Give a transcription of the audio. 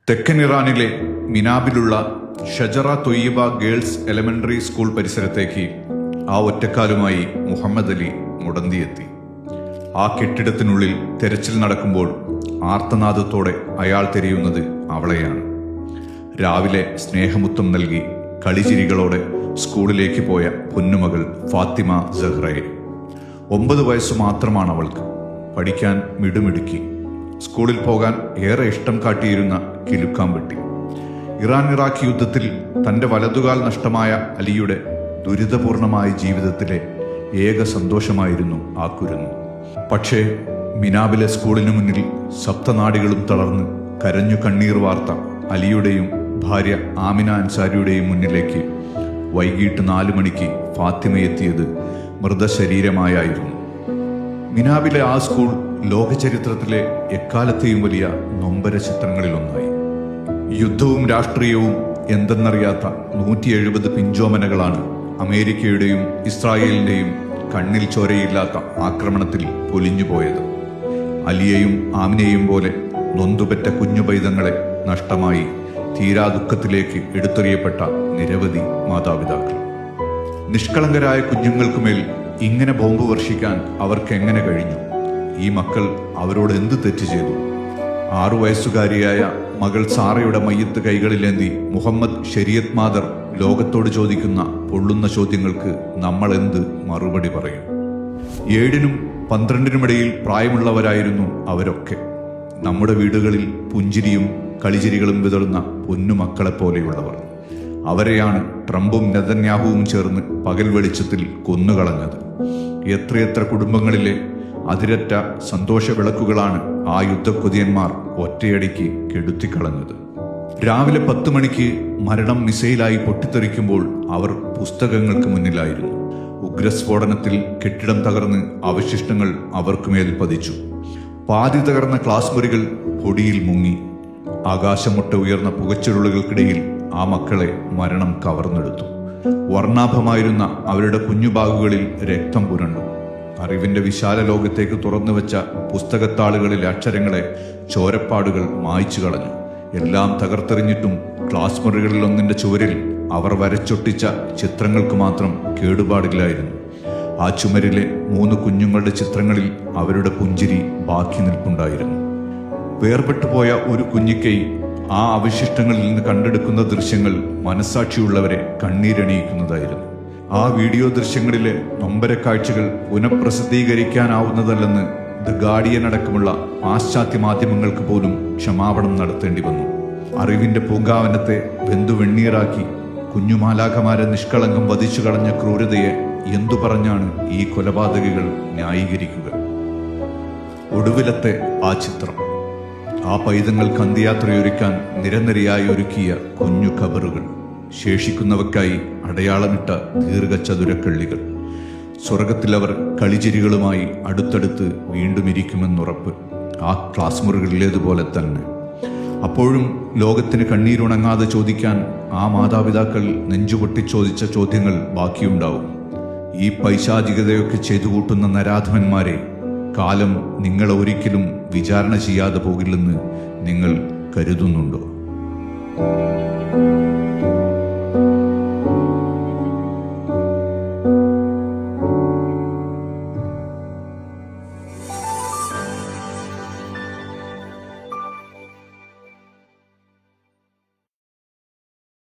തെക്കൻ ഇറാനിലെ മിനാബിലുള്ള ഷജറ തൊയ്യബ girls elementary school പരിസരത്തേക്ക് ആ ഒറ്റക്കാലുമായി മുഹമ്മദ് അലി മുടന്തിയെത്തി. ആ കെട്ടിടത്തിനുള്ളിൽ തെരച്ചിൽ നടക്കുമ്പോൾ ആർത്തനാദത്തോടെ അയാൾ തിരയുന്നത് അവളെയാണ്. രാവിലെ സ്നേഹമുത്തം നൽകി കളിചിരികളോടെ സ്കൂളിലേക്ക് പോയ പൊന്നുമകൾ ഫാത്തിമ സഹ്റയെ. 9 വയസ്സ് മാത്രമാണ് അവൾക്ക്. പഠിക്കാൻ മിടുമിടുക്കി. സ്കൂളിൽ പോകാൻ ഏറെ ഇഷ്ടം കാട്ടിയിരുന്ന കിലുക്കാമ്പെട്ടി. ഇറാൻ ഇറാഖ് യുദ്ധത്തിൽ തൻ്റെ വലതുകാൽ നഷ്ടമായ അലിയുടെ ദുരിതപൂർണമായ ജീവിതത്തിലെ ഏക സന്തോഷമായിരുന്നു ആ കുരുന്ന്. പക്ഷേ മിനാബിലെ സ്കൂളിനു മുന്നിൽ സപ്തനാടികളും തളർന്ന് കരഞ്ഞു കണ്ണീർ വാർത്ത അലിയുടെയും ഭാര്യ ആമിന അൻസാരിയുടെയും മുന്നിലേക്ക് വൈകിട്ട് 4 മണിക്ക് ഫാത്തിമയെത്തിയത് മൃതശരീരമായായിരുന്നു. മിനാബിലെ ആ സ്കൂൾ ലോകചരിത്രത്തിലെ എക്കാലത്തെയും വലിയ നൊമ്പര ചിത്രങ്ങളിലൊന്നായി. യുദ്ധവും രാഷ്ട്രീയവും എന്തെന്നറിയാത്ത 170 പിഞ്ചോമനകളാണ് അമേരിക്കയുടെയും ഇസ്രായേലിന്റെയും കണ്ണിൽ ചോരയില്ലാത്ത ആക്രമണത്തിൽ പൊലിഞ്ഞുപോയത്. അലിയെയും ആമിനെയും പോലെ നൊന്തുപെറ്റ കുഞ്ഞു പൈതങ്ങളെ നഷ്ടമായി തീരാ ദുഃഖത്തിലേക്ക് എടുത്തെറിയപ്പെട്ട നിരവധി മാതാപിതാക്കൾ. നിഷ്കളങ്കരായ കുഞ്ഞുങ്ങൾക്കുമേൽ ഇങ്ങനെ ബോംബ് വർഷിക്കാൻ അവർക്ക് എങ്ങനെ കഴിഞ്ഞു? ഈ മക്കൾ അവരോട് എന്ത് തെറ്റ് ചെയ്തു? 6 വയസ്സുകാരിയായ മകൾ സാറയുടെ മയ്യത്ത് കൈകളിലേന്തി മുഹമ്മദ് ശരീഅത്ത് മാദർ ലോകത്തോട് ചോദിക്കുന്ന പൊള്ളുന്ന ചോദ്യങ്ങൾക്ക് നമ്മൾ എന്ത് മറുപടി പറയും? 7-നും 12-നും ഇടയിൽ പ്രായമുള്ളവരായിരുന്നു അവരൊക്കെ. നമ്മുടെ വീടുകളിൽ പുഞ്ചിരിയും കളിചിരികളും വിതറുന്ന പൊന്നുമക്കളെപ്പോലെയുള്ളവർ. അവരെയാണ് ട്രംപും നെതന്യാഹുവും ചേർന്ന് പകൽ വെളിച്ചത്തിൽ കൊന്നുകളഞ്ഞത്. എത്രയെത്ര കുടുംബങ്ങളിലെ അതിരറ്റ സന്തോഷ വിളക്കുകളാണ് ആ യുദ്ധക്കൊതിയന്മാർ ഒറ്റയടിക്ക് കെടുത്തിക്കളഞ്ഞത്. രാവിലെ 10 മണിക്ക് മരണം മിസൈലായി പൊട്ടിത്തെറിക്കുമ്പോൾ അവർ പുസ്തകങ്ങൾക്ക് മുന്നിലായിരുന്നു. ഉഗ്രസ്ഫോടനത്തിൽ കെട്ടിടം തകർന്ന് അവശിഷ്ടങ്ങൾ അവർക്കുമേൽ പതിച്ചു. പാതി തകർന്ന ക്ലാസ് മുറികൾ പൊടിയിൽ മുങ്ങി. ആകാശമുട്ട ഉയർന്ന പുകച്ചുരുളുകൾക്കിടയിൽ ആ മക്കളെ മരണം കവർന്നെടുത്തു. വർണ്ണാഭമായിരുന്ന അവരുടെ കുഞ്ഞുബാഗുകളിൽ രക്തം പുരണ്ടു. അറിവിന്റെ വിശാല ലോകത്തേക്ക് തുറന്നുവെച്ച പുസ്തകത്താളുകളിലെ അക്ഷരങ്ങളെ ചോരപ്പാടുകൾ മായ്ച്ചു കളഞ്ഞു. എല്ലാം തകർത്തെറിഞ്ഞിട്ടും ക്ലാസ് മുറികളിൽ ഒന്നിന്റെ ചുവരിൽ അവർ വരച്ചൊട്ടിച്ച ചിത്രങ്ങൾക്ക് മാത്രം കേടുപാടില്ലായിരുന്നു. ആ ചുമരിലെ 3 കുഞ്ഞുങ്ങളുടെ ചിത്രങ്ങളിൽ അവരുടെ പുഞ്ചിരി ബാക്കി നിൽപ്പുണ്ടായിരുന്നു. വേർപെട്ടുപോയ ഒരു കുഞ്ഞിക്കൈ ആ അവശിഷ്ടങ്ങളിൽ നിന്ന് കണ്ടെടുക്കുന്ന ദൃശ്യങ്ങൾ മനസ്സാക്ഷിയുള്ളവരെ കണ്ണീരണിയിക്കുന്നതായിരുന്നു. ആ വീഡിയോ ദൃശ്യങ്ങളിലെ നൊമ്പര കാഴ്ചകൾ പുനഃപ്രസിദ്ധീകരിക്കാനാവുന്നതല്ലെന്ന് ദ ഗാർഡിയൻ അടക്കമുള്ള പാശ്ചാത്യ മാധ്യമങ്ങൾക്ക് പോലും ക്ഷമാപണം നടത്തേണ്ടി വന്നു. അറിവിന്റെ പൂങ്കാവനത്തെ വെന്തുവെണ്ണീറാക്കി കുഞ്ഞുമാലാഖമാരെ നിഷ്കളങ്കം വധിച്ചു കളഞ്ഞ ക്രൂരതയെ എന്തു പറഞ്ഞാണ് ഈ കൊലപാതകികൾ ന്യായീകരിക്കുക? ഒടുവിലത്തെ ആ ചിത്രം, ആ പൈതങ്ങൾക്ക് അന്ത്യയാത്രയൊരുക്കാൻ നിരനിരയായി ഒരുക്കിയ കുഞ്ഞു ഖബറുകൾ, ശേഷിക്കുന്നവയ്ക്കായി അടയാളമിട്ട ദീർഘചതുരക്കള്ളികൾ. സ്വർഗത്തിലവർ കളിചിരികളുമായി അടുത്തടുത്ത് വീണ്ടും ഇരിക്കുമെന്നുറപ്പ് ആ ക്ലാസ് മുറികളിലേതുപോലെ തന്നെ. അപ്പോഴും ലോകത്തിന് കണ്ണീരുണങ്ങാതെ ചോദിക്കാൻ ആ മാതാപിതാക്കൾ നെഞ്ചുപൊട്ടി ചോദിച്ച ചോദ്യങ്ങൾ ബാക്കിയുണ്ടാവും. ഈ പൈശാചികതയൊക്കെ ചെയ്തു കൂട്ടുന്ന നരാധമന്മാരെ കാലം നിങ്ങളെ ഒരിക്കലും വിചാരണ ചെയ്യാതെ പോകില്ലെന്ന് നിങ്ങൾ കരുതുന്നുണ്ടോ?